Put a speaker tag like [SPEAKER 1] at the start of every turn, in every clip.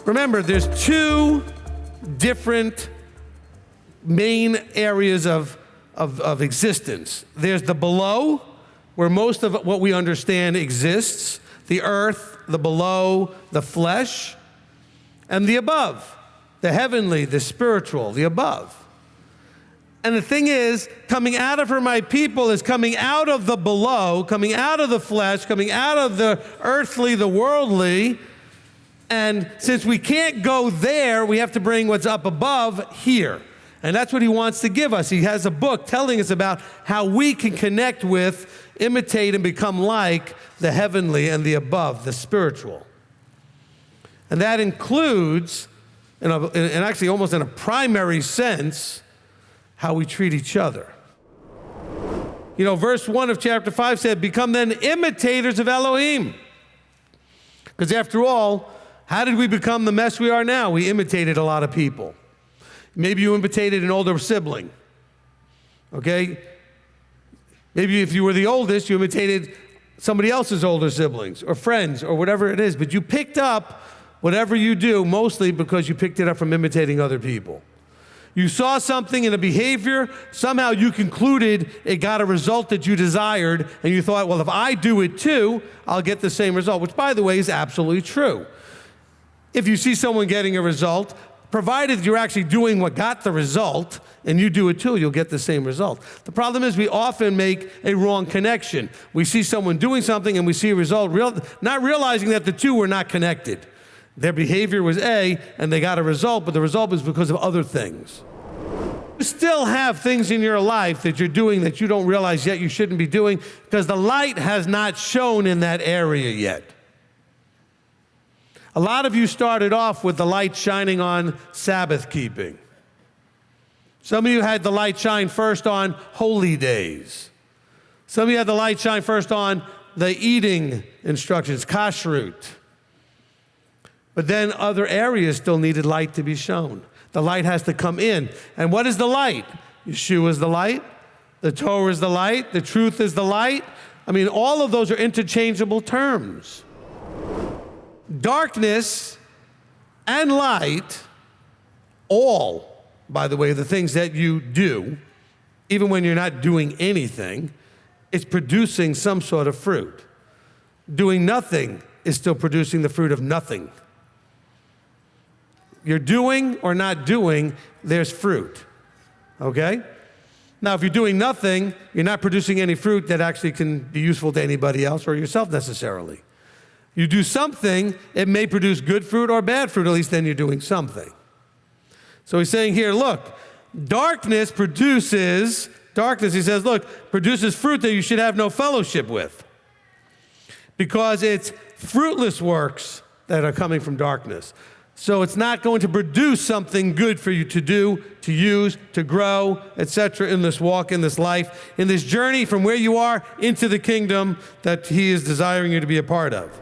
[SPEAKER 1] Remember, there's two different main areas of existence. There's the below, where most of what we understand exists, the earth, the below, the flesh, and the above, the heavenly, the spiritual, the above. And the thing is, coming out of her, my people, is coming out of the below, coming out of the flesh, coming out of the earthly, the worldly. And since we can't go there, we have to bring what's up above here. And that's what he wants to give us. He has a book telling us about how we can connect with, imitate, and become like the heavenly and the above, the spiritual. And that includes, and actually almost in a primary sense, how we treat each other. You know, verse 1 of chapter 5 said, become then imitators of Elohim. Because after all, how did we become the mess we are now? We imitated a lot of people. Maybe you imitated an older sibling, okay? Maybe if you were the oldest, you imitated somebody else's older siblings or friends or whatever it is, but you picked up whatever you do mostly because you picked it up from imitating other people. You saw something in a behavior, somehow you concluded it got a result that you desired, and you thought, well, if I do it too, I'll get the same result, which, by the way, is absolutely true. If you see someone getting a result, provided you're actually doing what got the result, and you do it too, you'll get the same result. The problem is we often make a wrong connection. We see someone doing something and we see a result, not realizing that the two were not connected. Their behavior was A, and they got a result, but the result was because of other things. You still have things in your life that you're doing that you don't realize yet you shouldn't be doing because the light has not shone in that area yet. A lot of you started off with the light shining on Sabbath keeping. Some of you had the light shine first on holy days. Some of you had the light shine first on the eating instructions, kashrut. But then other areas still needed light to be shown. The light has to come in. And what is the light? Yeshua is the light. The Torah is the light. The truth is the light. I mean, all of those are interchangeable terms. Darkness and light, all, by the way, the things that you do, even when you're not doing anything, it's producing some sort of fruit. Doing nothing is still producing the fruit of nothing. You're doing or not doing, there's fruit, okay? Now, if you're doing nothing, you're not producing any fruit that actually can be useful to anybody else or yourself necessarily. You do something, it may produce good fruit or bad fruit, at least then you're doing something. So he's saying here, look, darkness, he says, look, produces fruit that you should have no fellowship with because it's fruitless works that are coming from darkness. So it's not going to produce something good for you to do, to use, to grow, etc. in this walk, in this life, in this journey from where you are into the kingdom that he is desiring you to be a part of.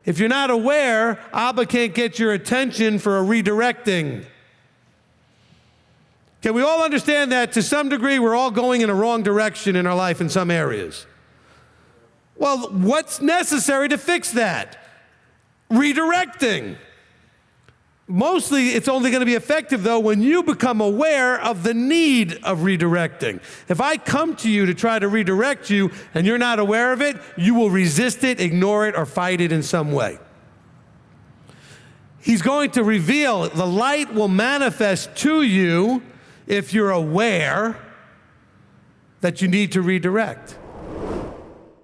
[SPEAKER 1] If you're not aware, Abba can't get your attention for a redirecting. Can we all understand that to some degree we're all going in a wrong direction in our life in some areas? Well, what's necessary to fix that? Redirecting. Mostly, it's only going to be effective, though, when you become aware of the need of redirecting. If I come to you to try to redirect you and you're not aware of it, you will resist it, ignore it, or fight it in some way. He's going to reveal, the light will manifest to you if you're aware that you need to redirect.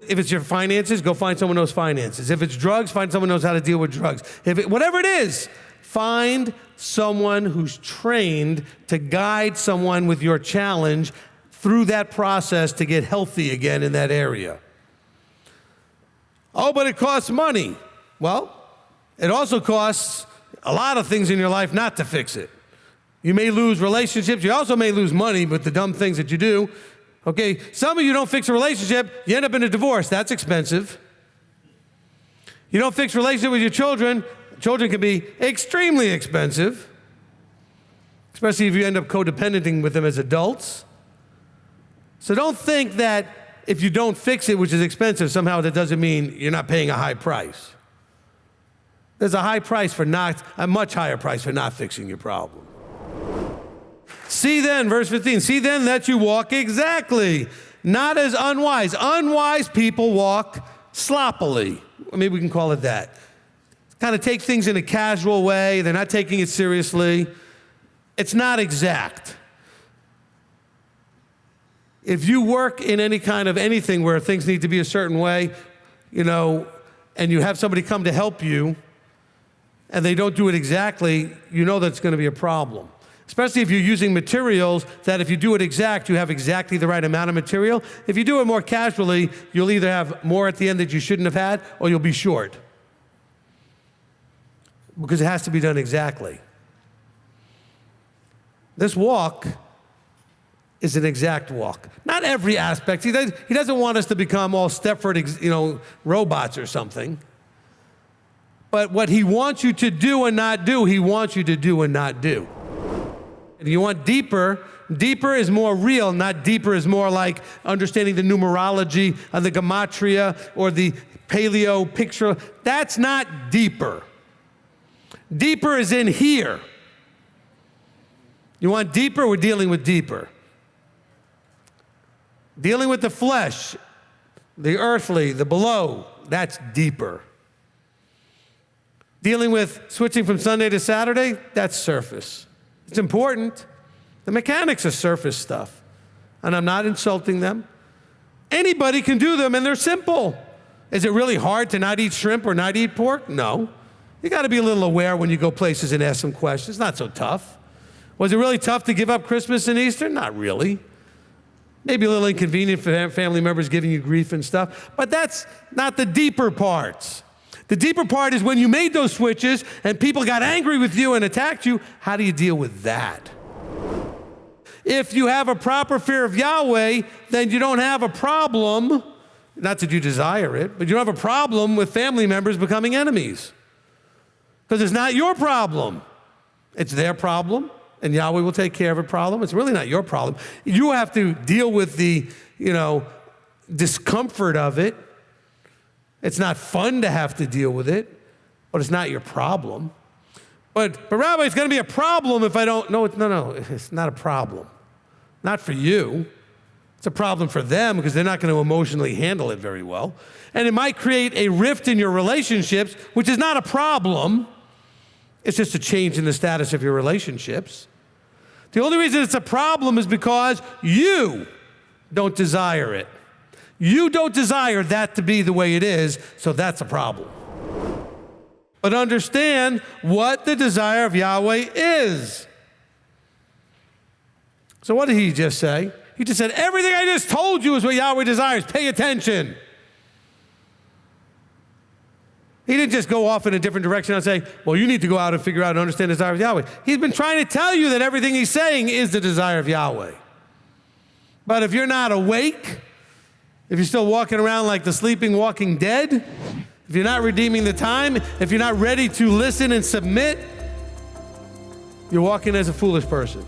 [SPEAKER 1] If it's your finances, go find someone who knows finances. If it's drugs, find someone who knows how to deal with drugs. Whatever it is, find someone who's trained to guide someone with your challenge through that process to get healthy again in that area. Oh, but it costs money. Well, it also costs a lot of things in your life not to fix it. You may lose relationships. You also may lose money with the dumb things that you do. Okay, some of you don't fix a relationship, you end up in a divorce. That's expensive. You don't fix a relationship with your children. Children can be extremely expensive, especially if you end up codependenting with them as adults. So don't think that if you don't fix it, which is expensive, somehow that doesn't mean you're not paying a high price. There's a much higher price for not fixing your problem. See then, verse 15, see then that you walk exactly, not as unwise. Unwise people walk sloppily. Maybe we can call it that. Kind of take things in a casual way. They're not taking it seriously. It's not exact. If you work in any kind of anything where things need to be a certain way, and you have somebody come to help you, and they don't do it exactly, you know that's going to be a problem. Especially if you're using materials that if you do it exact, you have exactly the right amount of material. If you do it more casually, you'll either have more at the end that you shouldn't have had, or you'll be short. Because it has to be done exactly. This walk is an exact walk. Not every aspect. He doesn't want us to become all Stepford, robots or something. But what he wants you to do and not do, he wants you to do and not do. If you want deeper, deeper is more real, not deeper is more like understanding the numerology of the gematria or the paleo picture. That's not deeper. Deeper is in here. You want deeper? We're dealing with deeper. Dealing with the flesh, the earthly, the below, that's deeper. Dealing with switching from Sunday to Saturday, that's surface. It's important. The mechanics are surface stuff. And I'm not insulting them. Anybody can do them, and they're simple. Is it really hard to not eat shrimp or not eat pork? No. You got to be a little aware when you go places and ask some questions. It's not so tough. Was it really tough to give up Christmas and Easter? Not really. Maybe a little inconvenient for family members giving you grief and stuff, but that's not the deeper parts. The deeper part is when you made those switches and people got angry with you and attacked you, how do you deal with that? If you have a proper fear of Yahweh, then you don't have a problem, not that you desire it, but you don't have a problem with family members becoming enemies. Because it's not your problem. It's their problem, and Yahweh will take care of a problem. It's really not your problem. You have to deal with the, discomfort of it. It's not fun to have to deal with it, but it's not your problem. But Rabbi, it's going to be a problem if I don't. No, it's not a problem. Not for you. It's a problem for them because they're not going to emotionally handle it very well. And it might create a rift in your relationships, which is not a problem. It's just a change in the status of your relationships. The only reason it's a problem is because you don't desire it. You don't desire that to be the way it is, so that's a problem. But understand what the desire of Yahweh is. So what did he just say? He just said, everything I just told you is what Yahweh desires. Pay attention. He didn't just go off in a different direction and say, well, you need to go out and figure out and understand the desire of Yahweh. He's been trying to tell you that everything he's saying is the desire of Yahweh. But if you're not awake, if you're still walking around like the sleeping walking dead, if you're not redeeming the time, if you're not ready to listen and submit, you're walking as a foolish person.